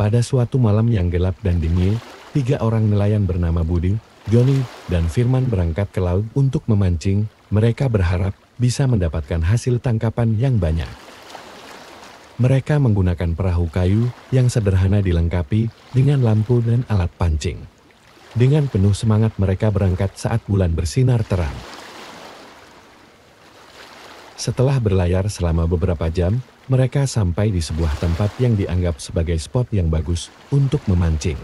Pada suatu malam yang gelap dan dingin, 3 orang nelayan bernama Budi, Joni, dan Firman berangkat ke laut untuk memancing. Mereka berharap bisa mendapatkan hasil tangkapan yang banyak. Mereka menggunakan perahu kayu yang sederhana dilengkapi dengan lampu dan alat pancing. Dengan penuh semangat mereka berangkat saat bulan bersinar terang. Setelah berlayar selama beberapa jam, mereka sampai di sebuah tempat yang dianggap sebagai spot yang bagus untuk memancing.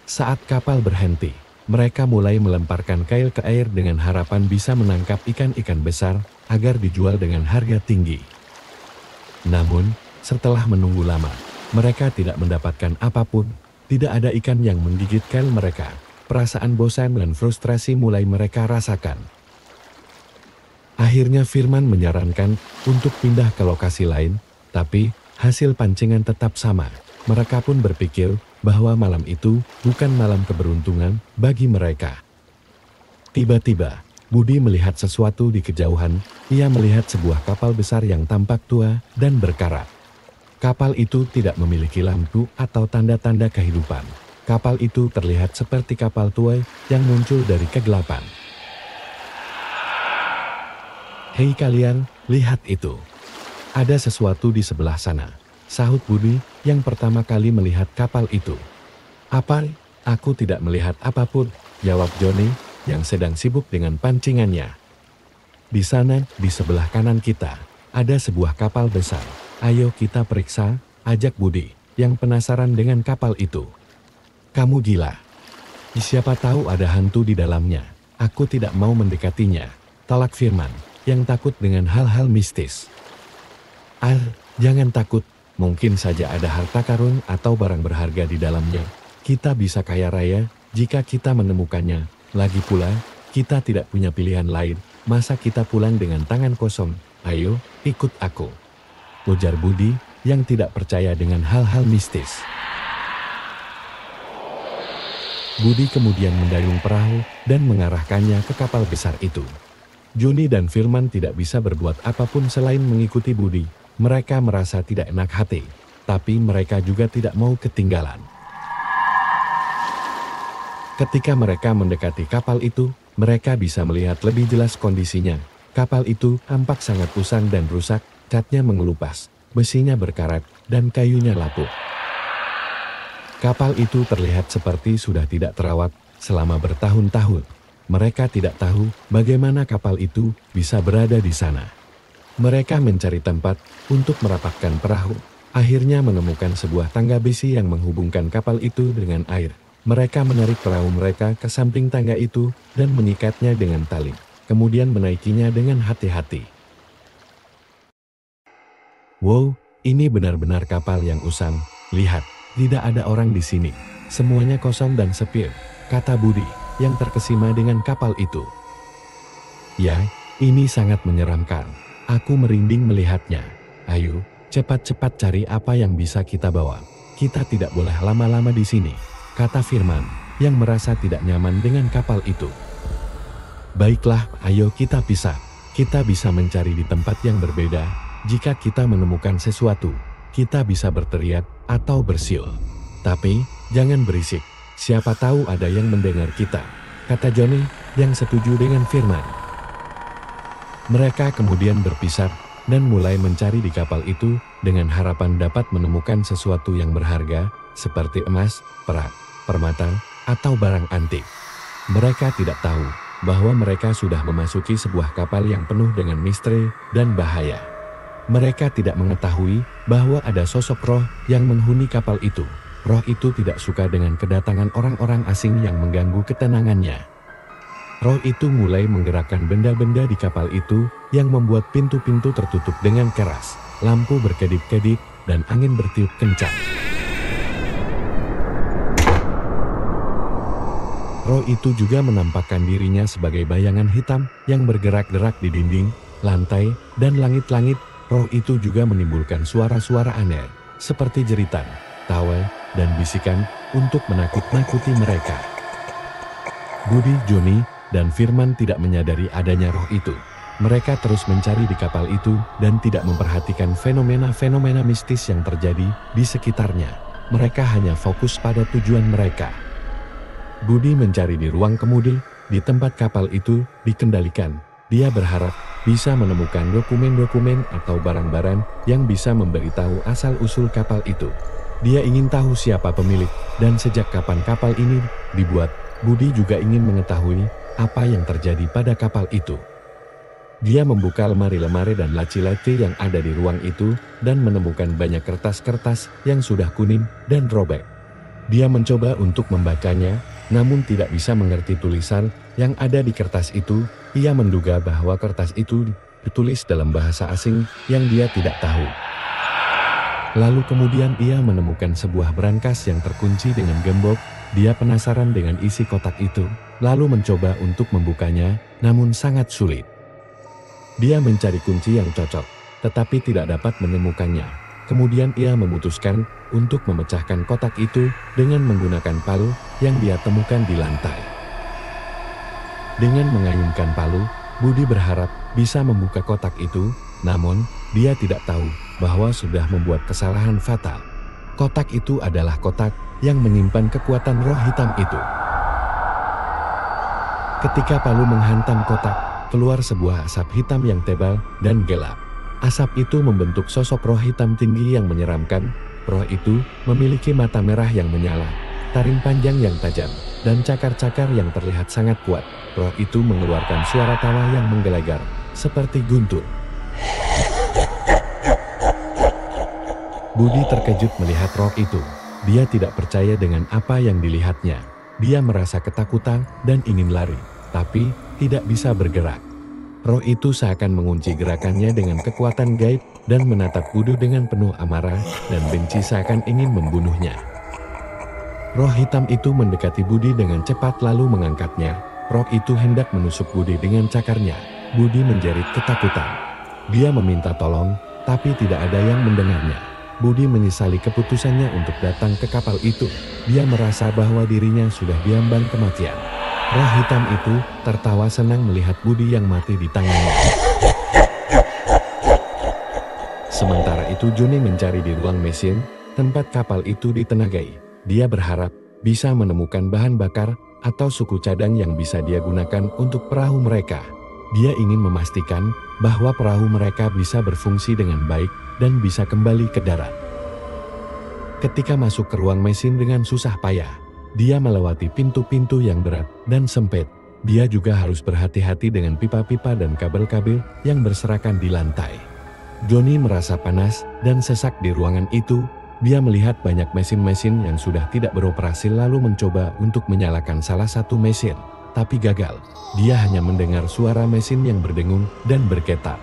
Saat kapal berhenti, mereka mulai melemparkan kail ke air dengan harapan bisa menangkap ikan-ikan besar agar dijual dengan harga tinggi. Namun, setelah menunggu lama, mereka tidak mendapatkan apapun. Tidak ada ikan yang menggigit kail mereka. Perasaan bosan dan frustrasi mulai mereka rasakan. Akhirnya Firman menyarankan untuk pindah ke lokasi lain, tapi hasil pancingan tetap sama. Mereka pun berpikir bahwa malam itu bukan malam keberuntungan bagi mereka. Tiba-tiba, Budi melihat sesuatu di kejauhan. Ia melihat sebuah kapal besar yang tampak tua dan berkarat. Kapal itu tidak memiliki lampu atau tanda-tanda kehidupan. Kapal itu terlihat seperti kapal tua yang muncul dari kegelapan. "Hei kalian, lihat itu. Ada sesuatu di sebelah sana," sahut Budi yang pertama kali melihat kapal itu. "Apa? Aku tidak melihat apapun," jawab Joni yang sedang sibuk dengan pancingannya. "Di sana, di sebelah kanan kita, ada sebuah kapal besar. Ayo kita periksa," ajak Budi yang penasaran dengan kapal itu. "Kamu gila. Siapa tahu ada hantu di dalamnya. Aku tidak mau mendekatinya," talak Firman yang takut dengan hal-hal mistis. Jangan takut. Mungkin saja ada harta karun atau barang berharga di dalamnya. Kita bisa kaya raya jika kita menemukannya. Lagi pula, kita tidak punya pilihan lain. Masa kita pulang dengan tangan kosong? Ayo, ikut aku," ujar Budi yang tidak percaya dengan hal-hal mistis. Budi kemudian mendayung perahu dan mengarahkannya ke kapal besar itu. Joni dan Firman tidak bisa berbuat apapun selain mengikuti Budi. Mereka merasa tidak enak hati, tapi mereka juga tidak mau ketinggalan. Ketika mereka mendekati kapal itu, mereka bisa melihat lebih jelas kondisinya. Kapal itu tampak sangat usang dan rusak, catnya mengelupas, besinya berkarat, dan kayunya lapuk. Kapal itu terlihat seperti sudah tidak terawat selama bertahun-tahun. Mereka tidak tahu bagaimana kapal itu bisa berada di sana. Mereka mencari tempat untuk merapatkan perahu. Akhirnya menemukan sebuah tangga besi yang menghubungkan kapal itu dengan air. Mereka menarik perahu mereka ke samping tangga itu dan mengikatnya dengan tali. Kemudian menaikinya dengan hati-hati. "Wow, ini benar-benar kapal yang usang. Lihat, tidak ada orang di sini. Semuanya kosong dan sepi," kata Budi yang terkesima dengan kapal itu. "Ya, ini sangat menyeramkan. Aku merinding melihatnya. Ayo, cepat-cepat cari apa yang bisa kita bawa. Kita tidak boleh lama-lama di sini," kata Firman yang merasa tidak nyaman dengan kapal itu. "Baiklah, ayo kita pisah. Kita bisa mencari di tempat yang berbeda. Jika kita menemukan sesuatu, kita bisa berteriak atau bersiul. Tapi, jangan berisik. Siapa tahu ada yang mendengar kita," kata Joni yang setuju dengan Firman. Mereka kemudian berpisah dan mulai mencari di kapal itu dengan harapan dapat menemukan sesuatu yang berharga seperti emas, perak, permata, atau barang antik. Mereka tidak tahu bahwa mereka sudah memasuki sebuah kapal yang penuh dengan misteri dan bahaya. Mereka tidak mengetahui bahwa ada sosok roh yang menghuni kapal itu. Roh itu tidak suka dengan kedatangan orang-orang asing yang mengganggu ketenangannya. Roh itu mulai menggerakkan benda-benda di kapal itu yang membuat pintu-pintu tertutup dengan keras, lampu berkedip-kedip, dan angin bertiup kencang. Roh itu juga menampakkan dirinya sebagai bayangan hitam yang bergerak-gerak di dinding, lantai, dan langit-langit. Roh itu juga menimbulkan suara-suara aneh, seperti jeritan, tawa, dan bisikan untuk menakut-nakuti mereka. Budi, Joni, dan Firman tidak menyadari adanya roh itu. Mereka terus mencari di kapal itu dan tidak memperhatikan fenomena-fenomena mistis yang terjadi di sekitarnya. mereka hanya fokus pada tujuan mereka. Budi mencari di ruang kemudi, di tempat kapal itu dikendalikan. Dia berharap bisa menemukan dokumen-dokumen atau barang-barang yang bisa memberitahu asal-usul kapal itu. Dia ingin tahu siapa pemilik dan sejak kapan kapal ini dibuat. Budi juga ingin mengetahui apa yang terjadi pada kapal itu. Dia membuka lemari-lemari dan laci-laci yang ada di ruang itu dan menemukan banyak kertas-kertas yang sudah kuning dan robek. Dia mencoba untuk membacanya, namun tidak bisa mengerti tulisan yang ada di kertas itu. Ia menduga bahwa kertas itu ditulis dalam bahasa asing yang dia tidak tahu. Lalu kemudian ia menemukan sebuah brankas yang terkunci dengan gembok. Dia penasaran dengan isi kotak itu, lalu mencoba untuk membukanya, namun sangat sulit. Dia mencari kunci yang cocok, tetapi tidak dapat menemukannya. Kemudian ia memutuskan untuk memecahkan kotak itu dengan menggunakan palu yang dia temukan di lantai. Dengan mengayunkan palu, Budi berharap bisa membuka kotak itu, namun dia tidak tahu bahwa sudah membuat kesalahan fatal. Kotak itu adalah kotak yang menyimpan kekuatan roh hitam itu. Ketika palu menghantam kotak, keluar sebuah asap hitam yang tebal dan gelap. Asap itu membentuk sosok roh hitam tinggi yang menyeramkan. Roh itu memiliki mata merah yang menyala, taring panjang yang tajam, dan cakar-cakar yang terlihat sangat kuat. Roh itu mengeluarkan suara tawa yang menggelegar, seperti guntur. Budi terkejut melihat roh itu. Dia tidak percaya dengan apa yang dilihatnya. Dia merasa ketakutan dan ingin lari, tapi tidak bisa bergerak. Roh itu seakan mengunci gerakannya dengan kekuatan gaib dan menatap Budi dengan penuh amarah dan benci seakan ingin membunuhnya. Roh hitam itu mendekati Budi dengan cepat lalu mengangkatnya. Roh itu hendak menusuk Budi dengan cakarnya. Budi menjerit ketakutan. Dia meminta tolong, tapi tidak ada yang mendengarnya. Budi menyesali keputusannya untuk datang ke kapal itu. Dia merasa bahwa dirinya sudah diambang kematian. Roh hitam itu tertawa senang melihat Budi yang mati di tangannya. Sementara itu Joni mencari di ruang mesin, tempat kapal itu ditenagai. Dia berharap bisa menemukan bahan bakar atau suku cadang yang bisa dia gunakan untuk perahu mereka. Dia ingin memastikan bahwa perahu mereka bisa berfungsi dengan baik dan bisa kembali ke darat. Ketika masuk ke ruang mesin dengan susah payah, dia melewati pintu-pintu yang berat dan sempit. Dia juga harus berhati-hati dengan pipa-pipa dan kabel-kabel yang berserakan di lantai. Joni merasa panas dan sesak di ruangan itu. Dia melihat banyak mesin-mesin yang sudah tidak beroperasi lalu mencoba untuk menyalakan salah satu mesin, tapi gagal. Dia hanya mendengar suara mesin yang berdengung dan bergetar.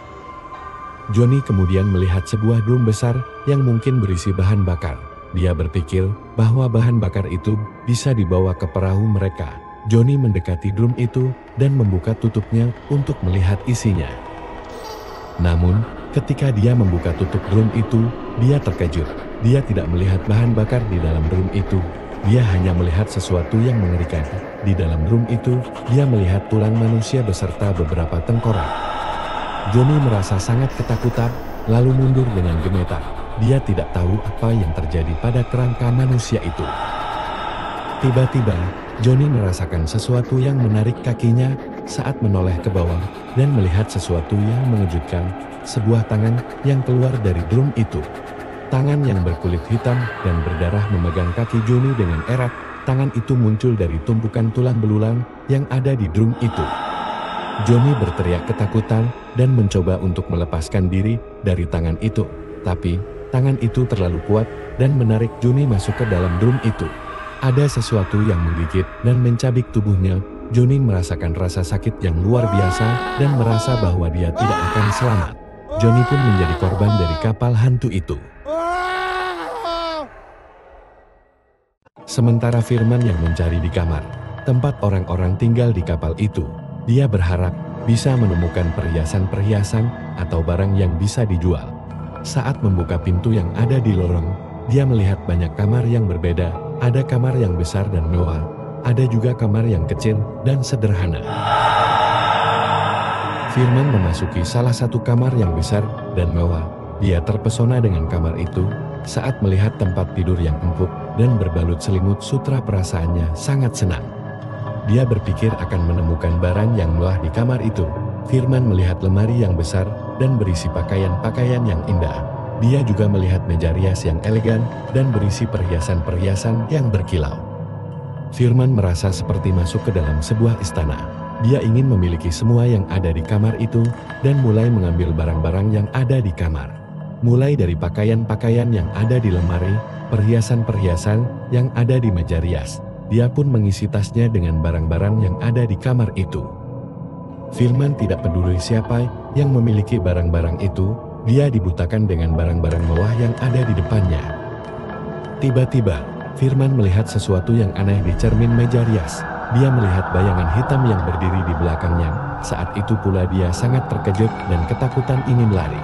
Joni kemudian melihat sebuah drum besar yang mungkin berisi bahan bakar. Dia berpikir bahwa bahan bakar itu bisa dibawa ke perahu mereka. Joni mendekati drum itu dan membuka tutupnya untuk melihat isinya. Namun, ketika dia membuka tutup drum itu, dia terkejut. Dia tidak melihat bahan bakar di dalam drum itu. Dia hanya melihat sesuatu yang mengerikan. Di dalam drum itu, dia melihat tulang manusia beserta beberapa tengkorak. Joni merasa sangat ketakutan, lalu mundur dengan gemetar. Dia tidak tahu apa yang terjadi pada kerangka manusia itu. Tiba-tiba, Joni merasakan sesuatu yang menarik kakinya saat menoleh ke bawah dan melihat sesuatu yang mengejutkan, sebuah tangan yang keluar dari drum itu. Tangan yang berkulit hitam dan berdarah memegang kaki Joni dengan erat. Tangan itu muncul dari tumpukan tulang belulang yang ada di drum itu. Joni berteriak ketakutan dan mencoba untuk melepaskan diri dari tangan itu. Tapi, tangan itu terlalu kuat dan menarik Joni masuk ke dalam drum itu. Ada sesuatu yang menggigit dan mencabik tubuhnya. Joni merasakan rasa sakit yang luar biasa dan merasa bahwa dia tidak akan selamat. Joni pun menjadi korban dari kapal hantu itu. Sementara Firman yang mencari di kamar, tempat orang-orang tinggal di kapal itu, dia berharap bisa menemukan perhiasan-perhiasan atau barang yang bisa dijual. Saat membuka pintu yang ada di lorong, dia melihat banyak kamar yang berbeda. Ada kamar yang besar dan mewah, ada juga kamar yang kecil dan sederhana. Firman memasuki salah satu kamar yang besar dan mewah. Dia terpesona dengan kamar itu, saat melihat tempat tidur yang empuk dan berbalut selimut sutra perasaannya sangat senang. Dia berpikir akan menemukan barang yang mewah di kamar itu. Firman melihat lemari yang besar dan berisi pakaian-pakaian yang indah. Dia juga melihat meja rias yang elegan dan berisi perhiasan-perhiasan yang berkilau. Firman merasa seperti masuk ke dalam sebuah istana. Dia ingin memiliki semua yang ada di kamar itu dan mulai mengambil barang-barang yang ada di kamar. Mulai dari pakaian-pakaian yang ada di lemari, perhiasan-perhiasan yang ada di meja rias. Dia pun mengisi tasnya dengan barang-barang yang ada di kamar itu. Firman tidak peduli siapa yang memiliki barang-barang itu, dia dibutakan dengan barang-barang mewah yang ada di depannya. Tiba-tiba, Firman melihat sesuatu yang aneh di cermin meja rias. Dia melihat bayangan hitam yang berdiri di belakangnya. Saat itu pula dia sangat terkejut dan ketakutan ingin lari.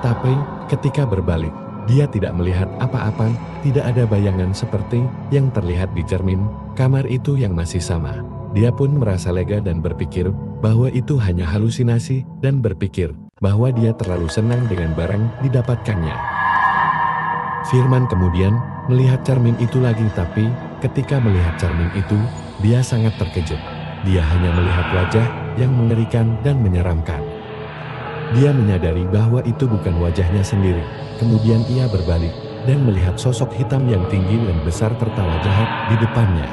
Tapi, ketika berbalik, dia tidak melihat apa-apa, tidak ada bayangan seperti yang terlihat di cermin kamar itu yang masih sama. Dia pun merasa lega dan berpikir bahwa itu hanya halusinasi dan berpikir bahwa dia terlalu senang dengan barang didapatkannya. Firman kemudian melihat cermin itu lagi, tapi ketika melihat cermin itu, dia sangat terkejut. Dia hanya melihat wajah yang mengerikan dan menyeramkan. Dia menyadari bahwa itu bukan wajahnya sendiri. Kemudian ia berbalik dan melihat sosok hitam yang tinggi dan besar tertawa jahat di depannya.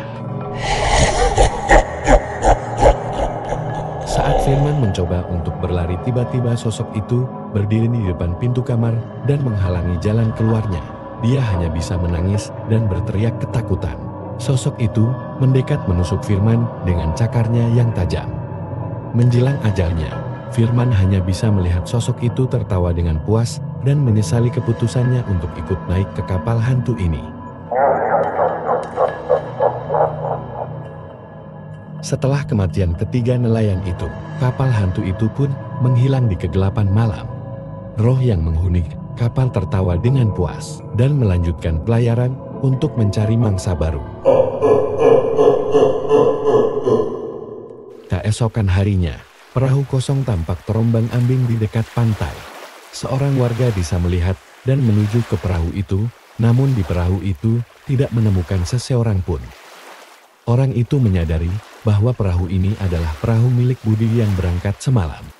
Saat Firman mencoba untuk berlari, tiba-tiba sosok itu berdiri di depan pintu kamar dan menghalangi jalan keluarnya. Dia hanya bisa menangis dan berteriak ketakutan. Sosok itu mendekat menusuk Firman dengan cakarnya yang tajam. Menjelang ajalnya, Firman hanya bisa melihat sosok itu tertawa dengan puas dan menyesali keputusannya untuk ikut naik ke kapal hantu ini. Setelah kematian ketiga nelayan itu, kapal hantu itu pun menghilang di kegelapan malam. Roh yang menghuni kapal tertawa dengan puas dan melanjutkan pelayaran untuk mencari mangsa baru. Keesokan harinya, perahu kosong tampak terombang-ambing di dekat pantai. Seorang warga bisa melihat dan menuju ke perahu itu, namun di perahu itu tidak menemukan seseorang pun. Orang itu menyadari bahwa perahu ini adalah perahu milik Budi yang berangkat semalam.